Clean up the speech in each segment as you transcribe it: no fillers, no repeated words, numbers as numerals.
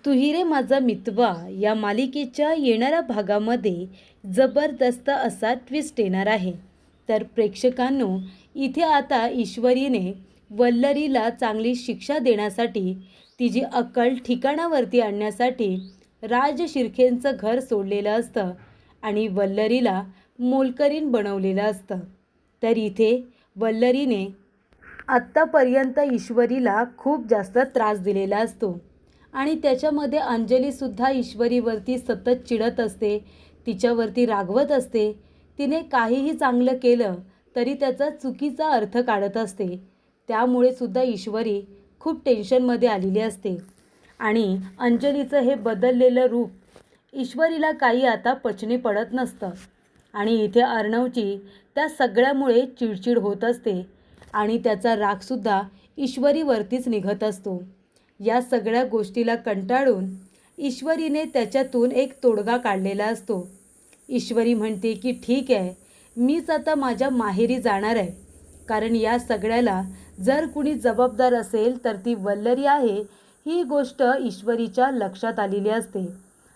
तुही रे माझा मितवा या मालिकेच्या येणाऱ्या भागामध्ये जबरदस्त असा ट्विस्ट येणार आहे. तर प्रेक्षकांनो, इथे आता ईश्वरीने वल्लरीला चांगली शिक्षा देण्यासाठी, तिची अक्कल ठिकाणावरती आणण्यासाठी राज शिर्केंचं घर सोडलेलं असतं आणि वल्लरीला मोलकरीण बनवलेलं असतं. तर इथे वल्लरीने आत्तापर्यंत ईश्वरीला खूप जास्त त्रास दिलेला असतो आणि त्याच्यामध्ये अंजलीसुद्धा ईश्वरीवरती सतत चिडत असते, तिच्यावरती रागवत असते. तिने काहीही चांगलं केलं तरी त्याचा चुकीचा अर्थ काढत असते. त्यामुळे सुद्धा ईश्वरी खूप टेन्शनमध्ये आलेली असते आणि अंजलीचं हे बदललेलं रूप ईश्वरीला काही आता पचनी पडत नसतं आणि इथे अर्णवची त्या सगळ्यामुळे चिडचिड होत असते आणि त्याचा रागसुद्धा ईश्वरीवरतीच निघत असतो. या सगळ्या गोष्टीला कंटाळून ईश्वरीने त्याच्यातून एक तोडगा काढलेला असतो. ईश्वरी म्हणते की ठीक आहे, मीच आता माझ्या माहेरी जाणार आहे, कारण या सगळ्याला जर कुणी जबाबदार असेल तर ती वल्लरी आहे, ही गोष्ट ईश्वरीच्या लक्षात आलेली असते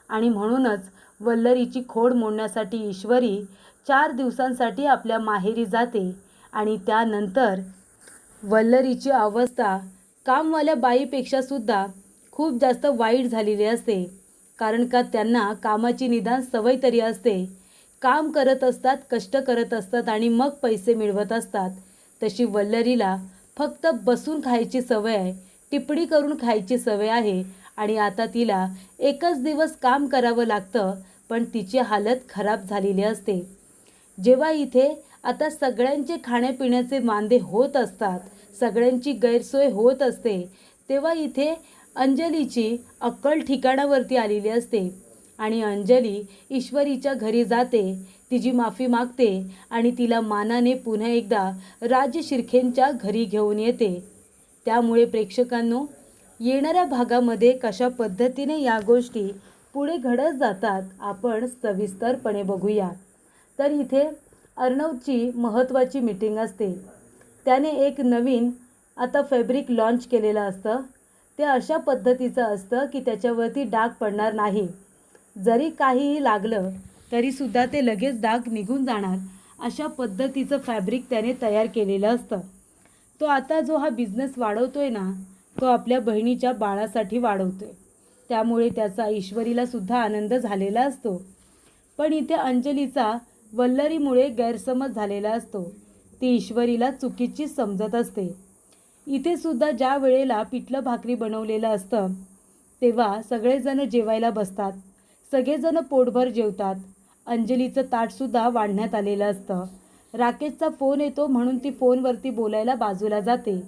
आणि म्हणूनच वल्लरीची खोड मोडण्यासाठी ईश्वरी 4 दिवसांसाठी आपल्या माहेरी जाते आणि त्यानंतर वल्लरीची अवस्था कामवाल्या बाईपेक्षा सुद्धा खूप जास्त वाईट झालेली असते, कारण का त्यांना कामाची निदान सवय तरी असते. काम करत असतात, कष्ट करत असतात आणि मग पैसे मिळवत असतात. तशी वल्लरीला फक्त बसून खायची सवय आहे, टिपडी करून खायची सवय आहे आणि आता तिला एकच दिवस काम करावं लागतं, पण तिची हालत खराब झालेली असते. जेव्हा इथे आता सगळ्यांचे खाण्यापिण्याचे वांदे होत असतात, सगळ्यांची गैरसोय होत असते, तेव्हा इथे अंजलीची अक्कल ठिकाणावरती आलेली असते आणि अंजली ईश्वरीच्या घरी जाते, तिची माफी मागते आणि तिला मानाने पुन्हा एकदा राज शिर्केंच्या घरी घेऊन येते. त्यामुळे प्रेक्षकांनो, येणाऱ्या भागामध्ये कशा पद्धतीने या गोष्टी पुढे घडत जातात आपण सविस्तरपणे बघूया. तर इथे अर्णवची महत्त्वाची मीटिंग असते. त्याने एक नवीन आता फॅब्रिक लॉन्च केलेलं असतं. ते अशा पद्धतीचं असतं की त्याच्यावरती डाग पडणार नाही. जरी काहीही लागलं तरीसुद्धा ते लगेच डाग निघून जाणार, अशा पद्धतीचं फॅब्रिक त्याने तयार केलेलं असतं. तो आता जो हा बिझनेस वाढवतोय ना, तो आपल्या बहिणीच्या बाळासाठी वाढवतोय. त्यामुळे त्याचा ईश्वरीलासुद्धा आनंद झालेला असतो. पण इथे अंजलीचा वल्लरीमुळे गैरसमज झालेला असतो. ती ईश्वरीला चुकीची समजत असते. इथे सुद्धा ज्या वेळेला पिठलं भाकरी बनवलेलं असतं तेव्हा सगळेजण जेवायला बसतात, सगळेजण पोटभर जेवतात. अंजलीचं ताटसुद्धा वाढण्यात आलेलं असतं. राकेशचा फोन येतो म्हणून ती फोनवरती बोलायला बाजूला जाते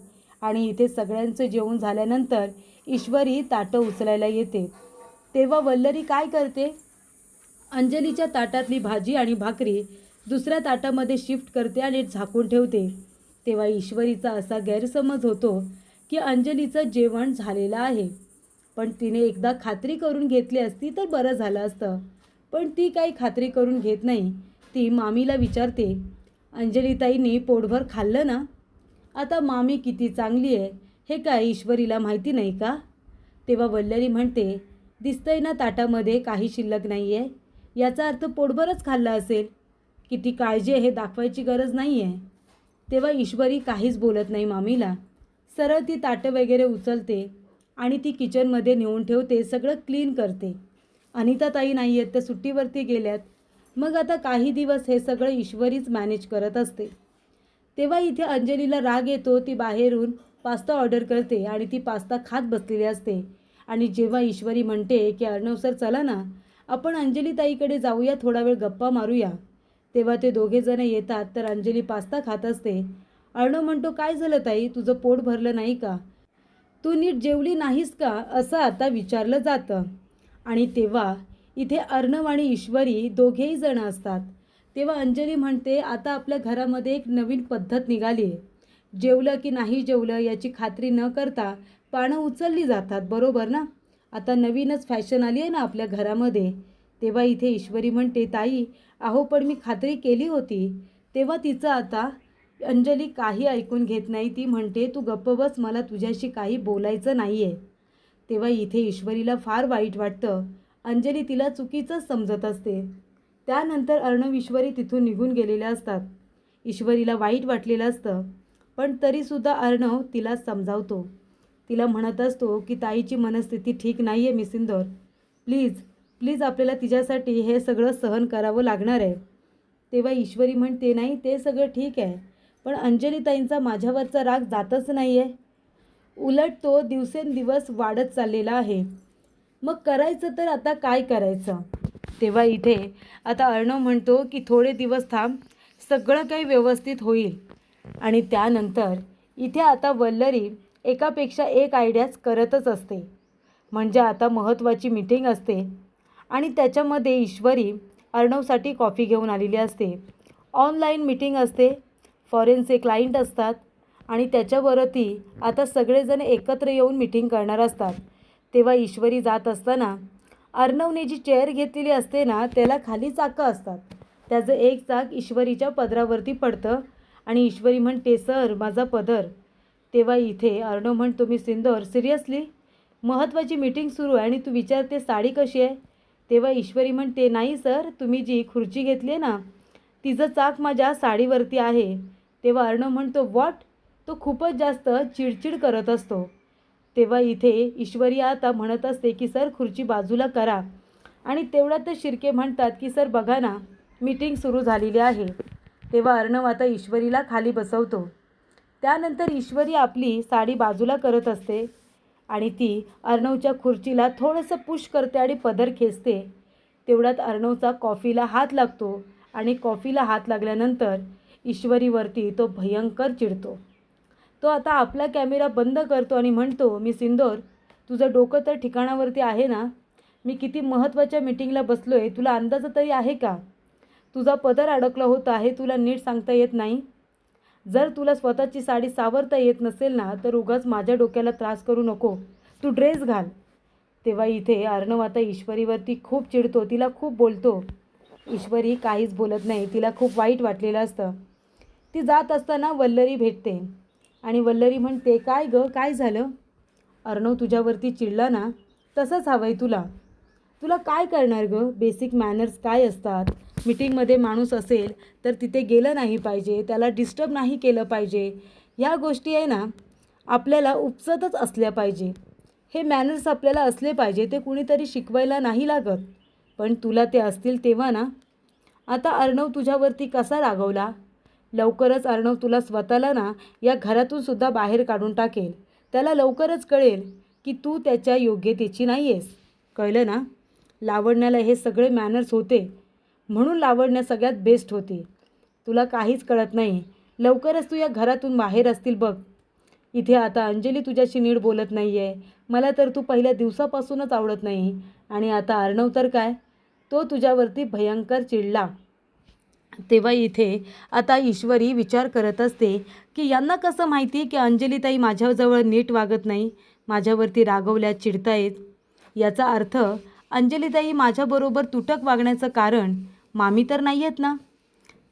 आणि इथे सगळ्यांचं जेवण झाल्यानंतर ईश्वरी ताटं उचलायला येते. तेव्हा वल्लरी काय करते, अंजलीच्या ताटातली भाजी आणि भाकरी दुसऱ्या ताटामध्ये शिफ्ट करते आणि झाकून ठेवते. तेव्हा ईश्वरीचा असा गैरसमज होतो की अंजलीचं जेवण झालेलं आहे, पण तिने एकदा खात्री करून घेतली असती तर बरं झालं असतं. पण ती काही खात्री करून घेत नाही. ती मामीला विचारते, अंजलीताईंनी पोटभर खाल्लं ना? आता मामी किती चांगली आहे हे काय ईश्वरीला माहिती नाही का? तेव्हा वल्लरी म्हणते, दिसतंय ना ताटामध्ये काही शिल्लक नाही आहे, याचा अर्थ पोटभरच खाल्लं असेल. किती काळजी आहे हे दाखवायची गरज नाही आहे. तेव्हा ईश्वरी काहीच बोलत नाही मामीला. सरळ ती ताटं वगैरे उचलते आणि ती किचनमध्ये नेऊन ठेवते, सगळं क्लीन करते. अनिताताई नाही आहेत, त्या सुट्टीवरती गेल्यात. मग आता काही दिवस हे सगळं ईश्वरीच मॅनेज करत असते. तेव्हा इथे अंजलीला राग येतो. ती बाहेरून पास्ता ऑर्डर करते आणि ती पास्ता खात बसलेली असते आणि जेव्हा ईश्वरी म्हणते की अर्णव सर चला ना, आपण अंजलीताईकडे जाऊया, थोडा वेळ गप्पा मारूया, तेव्हा ते दोघेजण येतात. तर अंजली पास्ता खात असते. अर्णव म्हणतो, काय झालं ताई, तुझं पोट भरलं नाही का? तू नीट जेवली नाहीस का, असं आता विचारलं जातं. आणि तेव्हा इथे अर्णव आणि ईश्वरी दोघेही जण असतात. तेव्हा अंजली म्हणते, आता आपल्या घरामध्ये एक नवीन पद्धत निघाली आहे. जेवलं की नाही जेवलं याची खात्री न करता पानं उचलली जातात, बरोबर ना? आता नवीनच फॅशन आली आहे ना आपल्या घरामध्ये. तेव्हा इथे ईश्वरी म्हणते, ताई अहो पण मी खात्री केली होती. तेव्हा तिचं आता अंजली काही ऐकून घेत नाही. ती म्हणते, तू गप्प बस, मला तुझ्याशी काही बोलायचं नाही आहे. तेव्हा इथे ईश्वरीला फार वाईट वाटतं. अंजली तिला चुकीचंच समजत असते. त्यानंतर अर्णव ईश्वरी तिथून निघून गेलेल्या असतात. ईश्वरीला वाईट वाटलेलं असतं, पण तरीसुद्धा अर्णव तिला समजावतो. तिला म्हणत असतो की ताईची मनस्थिती ठीक नाही आहे मिसिंदोर. प्लीज प्लीज आपल्याला तिच्यासाठी हे सगळं सहन करावं लागणार आहे. तेव्हा ईश्वरी म्हणते नाही ते सगळं ठीक आहे, पण अंजलीताईंचा माझ्यावरचा राग जातच नाही आहे. उलट तो दिवसेंदिवस वाढत चाललेला आहे. मग करायचं तर आता काय करायचं. तेव्हा इथे आता अर्णव म्हणतो की थोडे दिवस थांब, सगळं काही व्यवस्थित होईल. आणि त्यानंतर इथे आता वल्लरी एकापेक्षा एक आयडियाज करतच असते. म्हणजे आता महत्त्वाची मीटिंग असते आणि त्याच्यामध्ये ईश्वरी अर्णवसाठी कॉफी घेऊन आलेली असते. ऑनलाईन मीटिंग असते, फॉरेनचे क्लायंट असतात आणि त्याच्यावरती आता सगळेजण एकत्र येऊन मीटिंग करणार असतात. तेव्हा ईश्वरी जात असताना अर्णवने जी चेअर घेतलेली असते ना, त्याला खाली चाकं असतात. त्याचं एक चाक ईश्वरीच्या पदरावरती पडतं आणि ईश्वरी म्हणते सर माझा पदर. तेव्हा इथे अर्णव म्हणतो मी सिंदोर सिरियसली महत्त्वाची मीटिंग सुरू आहे आणि तू विचारते साडी कशी आहे. तेव्हा ईश्वरी म्हणते नाही सर, तुम्ही जी खुर्ची घेतली आहे ना तिचं चाक माझ्या साडीवरती आहे. तेव्हा अर्णव म्हणतो व्हॉट. तो खूपच जास्त चिडचिड करत असतो. तेव्हा इथे ईश्वरी आता म्हणत असते की सर खुर्ची बाजूला करा आणि तेवढ्यातच शिर्के म्हणतात की सर बघा ना मीटिंग सुरू झालेली आहे. तेव्हा अर्णव आता ईश्वरीला खाली बसवतो. त्यानंतर ईश्वरी आपली साडी बाजूला करत असते आणि ती अर्णवच्या खुर्चीला थोडंसं पुश करते आणि पदर खेचते. तेवढ्यात अर्णवचा कॉफीला हात लागतो आणि कॉफीला हात लागल्यानंतर ईश्वरीवरती तो भयंकर चिडतो. तो आता आपला कॅमेरा बंद करतो आणि म्हणतो मी सिंदोर तुझं डोकं तर ठिकाणावरती आहे ना. मी किती महत्त्वाच्या मीटिंगला बसलो आहे तुला अंदाज तरी आहे का. तुझा पदर अडकला होता हे तुला नीट सांगता येत नाही. जर तुला स्वतःची साडी सावरता येत नसेल ना तर उगाच माझ्या डोक्याला त्रास करू नको, तू ड्रेस घाल. तेव्हा इथे अर्णव आता ईश्वरीवरती खूप चिडतो, तिला खूप बोलतो. ईश्वरी काहीच बोलत नाही, तिला खूप वाईट वाटलेलं असतं. ती जात असताना वल्लरी भेटते आणि वल्लरी म्हणते काय गं काय झालं. अर्णव तुझ्यावरती चिडला ना, तसंच हवं आहे तुला. तुला काय करणार गं. बेसिक मॅनर्स काय असतात. मीटिंगमध्ये माणूस असेल तर तिथे गेलं नाही पाहिजे, त्याला डिस्टर्ब नाही केलं पाहिजे. ह्या गोष्टी आहे ना आपल्याला उपसतच असल्या पाहिजे. हे मॅनर्स आपल्याला असले पाहिजे, ते कुणीतरी शिकवायला नाही लागत. पण तुला ते असतील तेव्हा ना. आता अर्णव तुझ्यावरती कसा रागवला. लवकरच अर्णव तुला स्वतःला ना या घरातून सुद्धा बाहेर काढून टाकेल. त्याला लवकरच कळेल की तू त्याच्या योग्यतेची नाही आहेस. कळलं ना. लावण्याला हे सगळे मॅनर्स होते म्हणून लावण्य सगळ्यात बेस्ट होती. तुला काहीच कळत नाही. लवकरच तू या घरातून बाहेर असतील बघ. इथे आता अंजली तुझ्याशी नीट बोलत नाही आहे. मला तर तू पहिल्या दिवसापासूनच आवडत नाही आणि आता अर्णव तर काय, तो तुझ्यावरती भयंकर चिडला. तेव्हा इथे आता ईश्वरी विचार करत असते की यांना कसं माहिती की अंजलीताई माझ्याजवळ नीट वागत नाही, माझ्यावरती रागवल्या चिडतायत. याचा अर्थ अंजलीताई माझ्याबरोबर तुटक वागण्याचं कारण मामी तर नाही आहेत ना.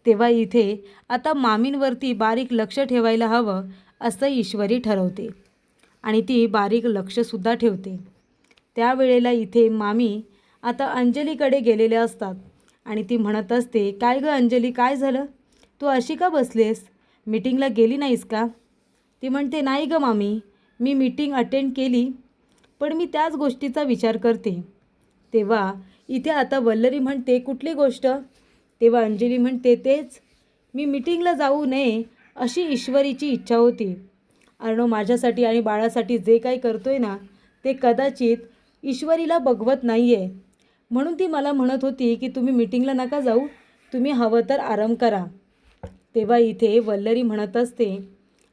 तेव्हा इथे आता मामींवरती बारीक लक्ष ठेवायला हवं असं ईश्वरी ठरवते आणि ती बारीक लक्षसुद्धा ठेवते. त्यावेळेला इथे मामी आता अंजलीकडे गेलेले असतात आणि ती म्हणत असते काय गं अंजली काय झालं, तू अशी का बसलेस, मीटिंगला गेली नाहीस का. ती म्हणते नाही गं मामी, मी मीटिंग अटेंड केली पण मी त्याच गोष्टीचा विचार करते. तेव्हा इथे आता वल्लरी म्हणते कुठली गोष्ट. तेव्हा अंजली म्हणते तेच, मी मीटिंगला जाऊ नये अशी ईश्वरीची इच्छा होती. अर्णव माझ्यासाठी आणि बाळासाठी जे काही करतोय ना ते कदाचित ईश्वरीला बघवत नाही आहे, म्हणून ती मला म्हणत होती की तुम्ही मीटिंगला नका जाऊ, तुम्ही हवं तर आराम करा. तेव्हा इथे वल्लरी म्हणत असते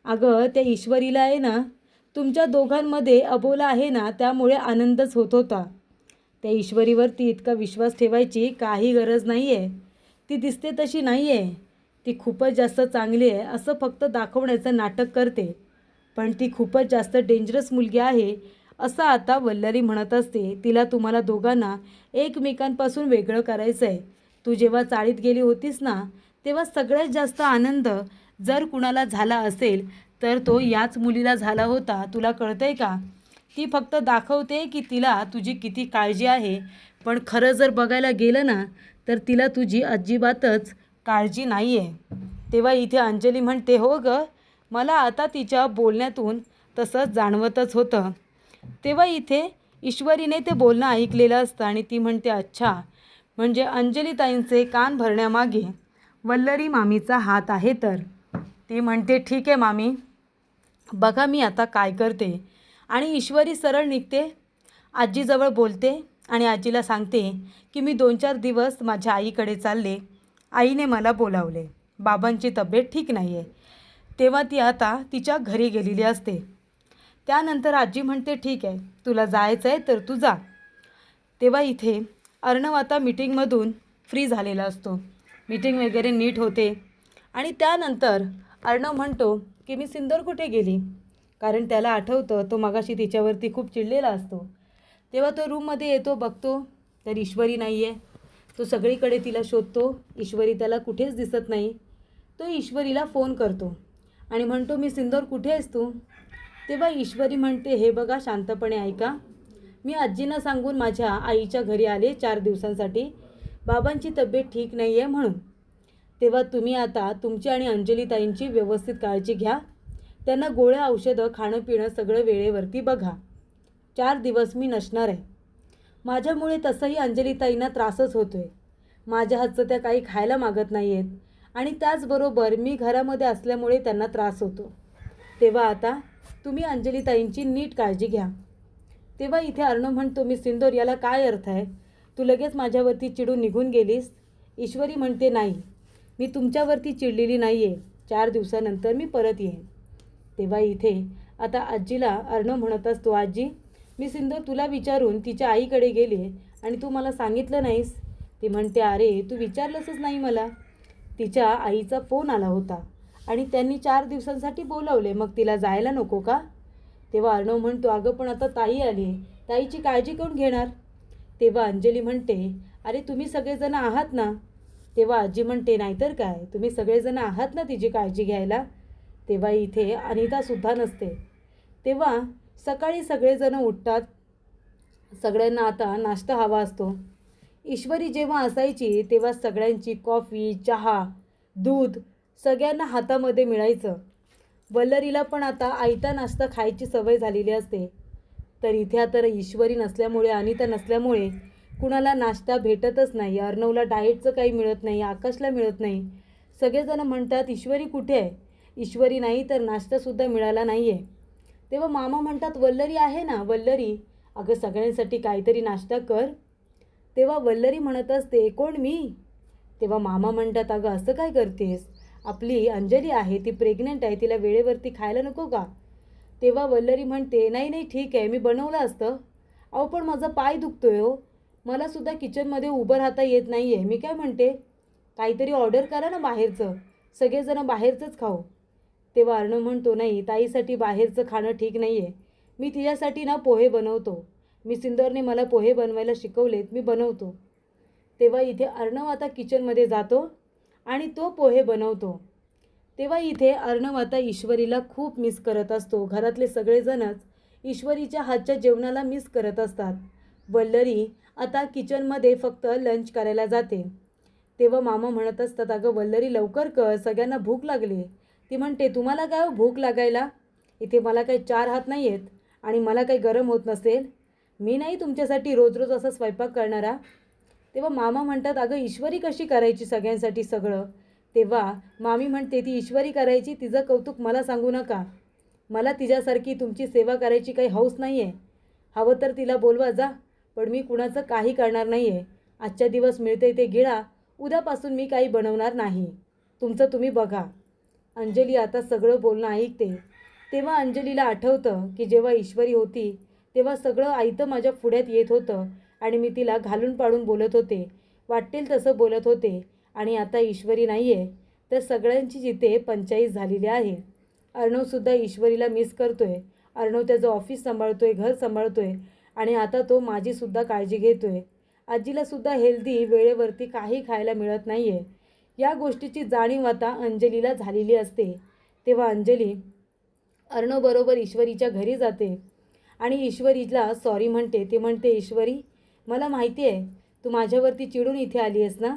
अगं त्या ईश्वरीला आहे ना तुमच्या दोघांमध्ये अबोला आहे ना त्यामुळे आनंदच होत होता. त्या ईश्वरीवरती इतका विश्वास ठेवायची काही गरज नाही आहे. ती दिसते तशी नाही आहे, ती खूपच जास्त चांगली आहे असं फक्त दाखवण्याचं नाटक करते, पण ती खूपच जास्त डेंजरस मुलगी आहे असं आता वल्लरी म्हणत असते. तिला तुम्हाला दोघांना एकमेकांपासून वेगळं करायचं आहे. तू जेव्हा चाळीत गेली होतीस ना तेव्हा सगळ्यात जास्त आनंद जर कुणाला झाला असेल तर तो याच मुलीला झाला होता. तुला कळतंय का. ती फक्त दाखवते की तिला तुझी किती काळजी आहे, पण खरं जर बघायला गेलं ना तर तिला तुझी अजिबातच काळजी नाही आहे. तेव्हा इथे अंजली म्हणते, हो गं, मला आता तिच्या बोलण्यातून तसं जाणवतच होतं. तेव्हा इथे ईश्वरीने ते बोलणं ऐकलेलं असतं आणि ती म्हणते, अच्छा, म्हणजे अंजलीताईंचे कान भरण्यामागे वल्लरी मामीचा हात आहे. तर ती म्हणते, ठीक आहे मामी, बघा मी आता काय करते. आणि ईश्वरी सरळ निघते, आजीजवळ बोलते आणि आजीला सांगते की मी 2-4 दिवस माझ्या आईकडे चालले. आईने मला बोलावले, बाबांची तब्येत ठीक नाही आहे. तेव्हा ती आता तिच्या घरी गेलेली असते. त्यानंतर आजी म्हणते, ठीक आहे, तुला जायचं आहे तर तू जा. तेव्हा इथे अर्णव आता मीटिंगमधून फ्री झालेला असतो. मीटिंग वगैरे नीट होते आणि त्यानंतर अर्णव म्हणतो की मी सिंदूर कुठे गेली, कारण त्याला आठवतं तो मगाशी तिच्यावरती खूप चिडलेला असतो. तेव्हा तो रूममध्ये येतो, बघतो तर ईश्वरी नाही आहे. तो सगळीकडे तिला शोधतो, ईश्वरी त्याला कुठेच दिसत नाही. तो ईश्वरीला फोन करतो आणि म्हणतो, मी सिंदूर कुठे आहेस तू? तेव्हा ईश्वरी म्हणते, हे बघा, शांतपणे ऐका, मी आजींना सांगून माझ्या आईच्या घरी आले 4 दिवसांसाठी, बाबांची तब्येत ठीक नाही आहे म्हणून. तेव्हा तुम्ही आता तुमची आणि अंजलीताईंची व्यवस्थित काळजी घ्या. त्यांना गोळ्या औषधं खाणं पिणं सगळं वेळेवरती बघा. 4 दिवस मी नसणार आहे. माझ्यामुळे तसंही अंजलीताईंना त्रासच होतो आहे. माझ्या हातचं त्या काही खायला मागत नाही आहेत आणि त्याचबरोबर मी घरामध्ये असल्यामुळे त्यांना त्रास होतो. तेव्हा आता तुम्ही अंजलीताईंची नीट काळजी घ्या. तेव्हा इथे अर्णव म्हणतो, मी सिंदूर, याला काय अर्थ आहे? तू लगेच माझ्यावरती चिडून निघून गेलीस. ईश्वरी म्हणते, नाही, मी तुमच्यावरती चिडलेली नाही आहे. 4 दिवसानंतर मी परत येईन. तेव्हा इथे आता आजीला अर्णव म्हणत असतो, आजी, मी सिंदूर तुला विचारून तिच्या आईकडे गेले आणि तू मला सांगितलं नाहीस. ती म्हणते, अरे तू विचारलंसच नाही मला. तिच्या आईचा फोन आला होता आणि त्यांनी 4 दिवसांसाठी बोलावले, मग तिला जायला नको का? तेव्हा अर्णव म्हणतो, अगं पण आता ताई आली, ताईची काळजी कोण घेणार? तेव्हा अंजली म्हणते, अरे तुम्ही सगळेजण आहात ना. तेव्हा आजी म्हणते, नाहीतर काय, तुम्ही सगळेजण आहात ना तिची काळजी घ्यायला. तेव्हा इथे अनितासुद्धा नसते. तेव्हा सकाळी सगळेजण उठतात. सगळ्यांना आता नाश्ता हवा असतो. ईश्वरी जेव्हा असायची तेव्हा सगळ्यांची कॉफी, चहा, दूध सगळ्यांना हातामध्ये मिळायचं. वल्लरीला पण आता आयता नाश्ता खायची सवय झालेली असते. तर इथे आता ईश्वरी नसल्यामुळे, अनिता नसल्यामुळे कुणाला नाश्ता भेटतच नाही. अर्णवला डाएटचं काही मिळत नाही, आकाशला मिळत नाही. सगळेजण म्हणतात, ईश्वरी कुठे आहे? ईश्वरी नाही तर नाश्तासुद्धा मिळाला नाही आहे. तेव्हा मामा म्हणतात, वल्लरी आहे ना, वल्लरी, अगं सगळ्यांसाठी काहीतरी नाश्ता कर. तेव्हा वल्लरी म्हणत असते, कोण, मी? तेव्हा मामा म्हणतात, अगं असं काय करतेस? आपली अंजली आहे, ती प्रेग्नंट आहे, तिला वेळेवरती खायला नको का? तेव्हा वल्लरी म्हणते, नाही नाही, ठीक आहे, मी बनवलं असतं. अहो पण माझा पाय दुखतोय हो, मलासुद्धा किचनमध्ये उभं राहता येत नाही आहे. मी काय म्हणते, काहीतरी ऑर्डर करा ना बाहेरचं, सगळेजण बाहेरचंच खाऊ. तेव्हा अर्णव म्हणतो, नाही, ताईसाठी बाहेरचं खाणं ठीक नाही आहे. मी तिच्यासाठी ना पोहे बनवतो. मी सिंदूरने मला पोहे बनवायला शिकवलेत, मी बनवतो. तेव्हा इथे अर्णव आता किचनमध्ये जातो आणि तो पोहे बनवतो. तेव्हा इथे अर्णव आता ईश्वरीला खूप मिस करत असतो. घरातले सगळेजणच ईश्वरीच्या हातच्या जेवणाला मिस करत असतात. वल्लरी आता किचनमध्ये फक्त लंच करायला जाते. तेव्हा मामा म्हणत असतात, अगं वल्लरी लवकर कर, सगळ्यांना भूक लागली. ती म्हणते, तुम्हाला काय भूक लागायला? इथे मला काही 4 हात नाही आहेत आणि मला काही गरम होत नसेल. मी नाही तुमच्यासाठी रोज रोज असा स्वयंपाक करणारा. तेव्हा मामा म्हणतात, अगं ईश्वरी कशी करायची सगळ्यांसाठी सगळं? तेव्हा मामी म्हणते, ती ईश्वरी करायची, तिचं कौतुक मला सांगू नका. मला तिच्यासारखी तुमची सेवा करायची काही हौस नाही आहे. हवं तर तिला बोलवा जा, पण मी कुणाचं काही करणार नाही आहे. आजच्या दिवस मिळते ते गिळा, उद्यापासून मी काही बनवणार नाही. तुमचं तुम्ही बघा. अंजली आता सगळं बोलणं ऐकते. तेव्हा अंजलीला आठवतं की जेव्हा ईश्वरी होती तेव्हा सगळं आयतं माझ्या पुढ्यात येत होतं आणि मी तिला घालून पाडून बोलत होते, वाटेल तसं बोलत होते. आणि आता ईश्वरी नाही आहे तर सगळ्यांची जिथे पंचाईत झालेली आहे. अर्णवसुद्धा ईश्वरीला मिस करतोय. अर्णव त्याचं ऑफिस सांभाळतोय, घर सांभाळतोय आणि आता तो माझीसुद्धा काळजी घेतोय. आजीलासुद्धा हेल्दी वेळेवरती काही खायला मिळत नाही आहे. या गोष्टीची जाणीव आता अंजलीला झालेली असते. तेव्हा अंजली अर्णवबरोबर ईश्वरीच्या घरी जाते आणि ईश्वरीला सॉरी म्हणते. ती म्हणते, ईश्वरी मला माहिती आहे तू माझ्यावरती चिडून इथे आली आहेस ना,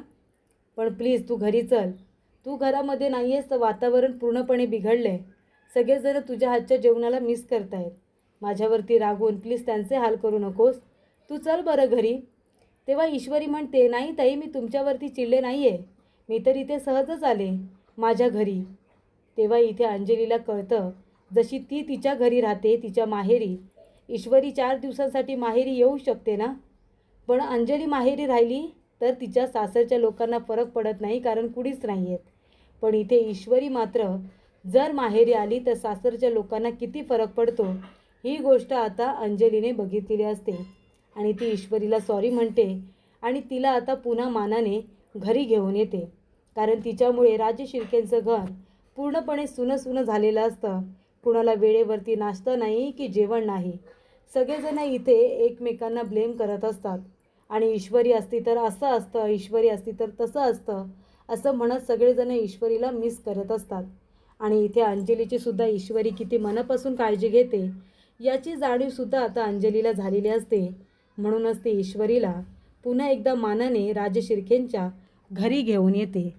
पण प्लीज तू घरी चल. तू घरामध्ये नाही आहेस तर वातावरण पूर्णपणे बिघडलं आहे. सगळेजण तुझ्या हातच्या जेवणाला मिस करतायत. माझ्यावरती रागवून प्लीज त्यांचे हाल करू नकोस. तू चल बरं घरी. तेव्हा ईश्वरी म्हणते, नाही ताई मी तुमच्यावरती चिडले नाही आहे. मी तर इथे सहजच आले माझ्या घरी. तेव्हा इथे अंजलीला कळतं जशी ती तिच्या घरी राहते तिच्या माहेरी, ईश्वरी 4 दिवसांसाठी माहेरी येऊ शकते ना, पण अंजली माहेरी राहिली तर तिच्या सासरच्या लोकांना फरक पडत नाही कारण कुणीच नाही आहेत. पण इथे ईश्वरी मात्र जर माहेरी आली तर सासरच्या लोकांना किती फरक पडतो ही गोष्ट आता अंजलीने बघितलेली असते. आणि ती ईश्वरीला सॉरी म्हणते आणि तिला आता पुन्हा मानाने घरी घेऊन येते. कारण तिच्यामुळे राजे शिर्केंचं घर पूर्णपणे सुनं झालेलं असतं. कुणाला वेळेवरती नाश्ता नाही की जेवण नाही. सगळेजण इथे एकमेकांना ब्लेम करत असतात. आणि ईश्वरी असती तर असं असतं, ईश्वरी असती तर तसं असतं, असं म्हणत सगळेजण ईश्वरीला मिस करत असतात. आणि इथे अंजलीची सुद्धा ईश्वरी किती मनापासून काळजी घेते याची जाणीवसुद्धा आता अंजलीला झालेली असते. म्हणूनच ती ईश्वरीला पुन्हा एकदा मानाने राजे शिर्केंच्या घरी घेऊन येते.